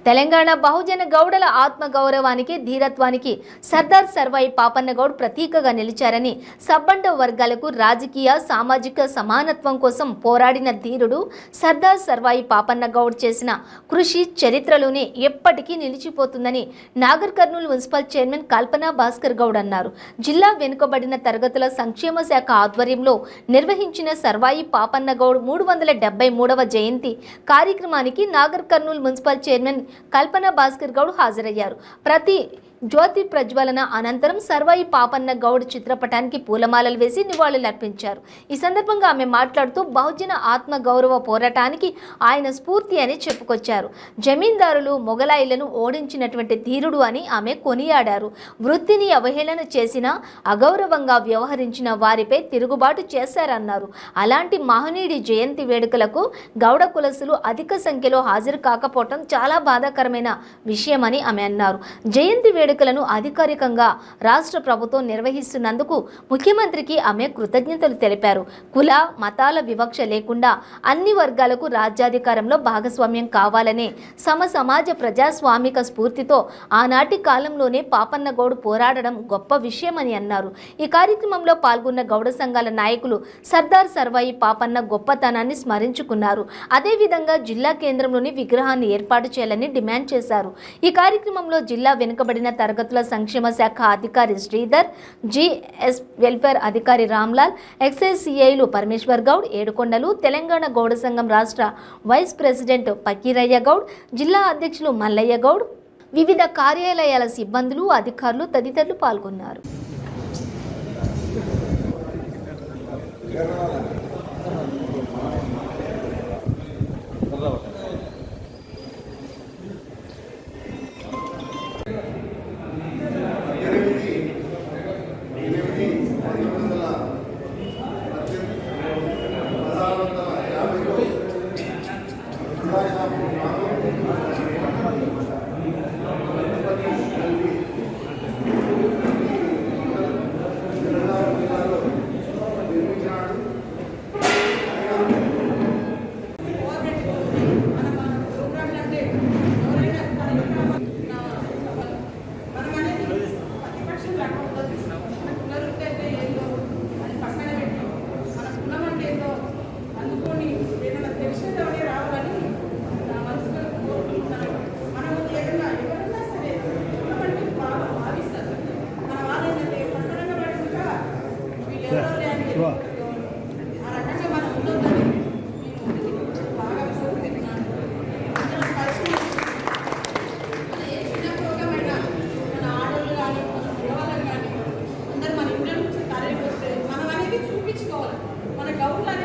తెలంగాణ బహుజన గౌడల ఆత్మగౌరవానికి ధీరత్వానికి సర్దార్ సర్వాయి పాపన్న గౌడ్ ప్రతీకగా నిలిచారని, సబ్బండ వర్గాలకు రాజకీయ సామాజిక సమానత్వం కోసం పోరాడిన ధీరుడు సర్దార్ సర్వాయి పాపన్న గౌడ్ చేసిన కృషి చరిత్రలోనే ఎప్పటికీ నిలిచిపోతుందని నాగర్ కర్నూలు మున్సిపల్ చైర్మన్ కల్పనా భాస్కర్ గౌడ్ అన్నారు. జిల్లా వెనుకబడిన తరగతుల సంక్షేమ శాఖ ఆధ్వర్యంలో నిర్వహించిన సర్వాయి పాపన్న గౌడ్ 373వ జయంతి కార్యక్రమానికి నాగర్ కర్నూలు మున్సిపల్ చైర్మన్ కల్పనా భాస్కర్ గౌడ్ హాజరయ్యారు. ప్రతి జ్యోతి ప్రజ్వలన అనంతరం సర్వాయి పాపన్న గౌడ్ చిత్రపటానికి పూలమాలలు వేసి నివాళులర్పించారు. ఈ సందర్భంగా ఆమె మాట్లాడుతూ బహుజన ఆత్మ గౌరవ పోరాటానికి ఆయన స్ఫూర్తి అని చెప్పుకొచ్చారు. జమీందారులు మొగలాయిలను ఓడించినటువంటి ధీరుడు అని ఆమె కొనియాడారు. వృత్తిని అవహేళన చేసిన, అగౌరవంగా వ్యవహరించిన వారిపై తిరుగుబాటు చేశారన్నారు. అలాంటి మహనీయుడి జయంతి వేడుకలకు గౌడ కులసులు అధిక సంఖ్యలో హాజరు కాకపోవడం చాలా బాధాకరమైన విషయమని ఆమె అన్నారు. జయంతి వేడుకలను అధికారికంగా రాష్ట్ర ప్రభుత్వం నిర్వహిస్తున్నందుకు ముఖ్యమంత్రికి ఆమె కృతజ్ఞతలు తెలిపారు. కుల మతాల వివక్ష లేకుండా అన్ని వర్గాలకు రాజ్యాధికారంలో భాగస్వామ్యం కావాలనే సమాజ ప్రజాస్వామిక స్ఫూర్తితో ఆనాటి కాలంలోనే పాపన్న గౌడ్ పోరాడడం గొప్ప విషయమని అన్నారు. ఈ కార్యక్రమంలో పాల్గొన్న గౌడ సంఘాల నాయకులు సర్దార్ సర్వాయి పాపన్న గొప్పతనాన్ని స్మరించుకున్నారు. అదేవిధంగా జిల్లా కేంద్రంలోని విగ్రహాన్ని ఏర్పాటు చేయాలని డిమాండ్ చేశారు. ఈ కార్యక్రమంలో జిల్లా వెనుకబడిన తరగతుల సంక్షేమ శాఖ అధికారి శ్రీధర్, జిఎస్ వెల్ఫేర్ అధికారి రామ్లాల్, ఎక్సైజ్ సిఐలు పరమేశ్వర్ గౌడ్, ఏడుకొండలు, తెలంగాణ గౌడ సంఘం రాష్ట్ర వైస్ ప్రెసిడెంట్ పకీరయ్య గౌడ్, జిల్లా అధ్యక్షులు మల్లయ్య గౌడ్, వివిధ కార్యాలయాల సిబ్బందులు, అధికారులు తదితరులు పాల్గొన్నారు. మన గౌరవ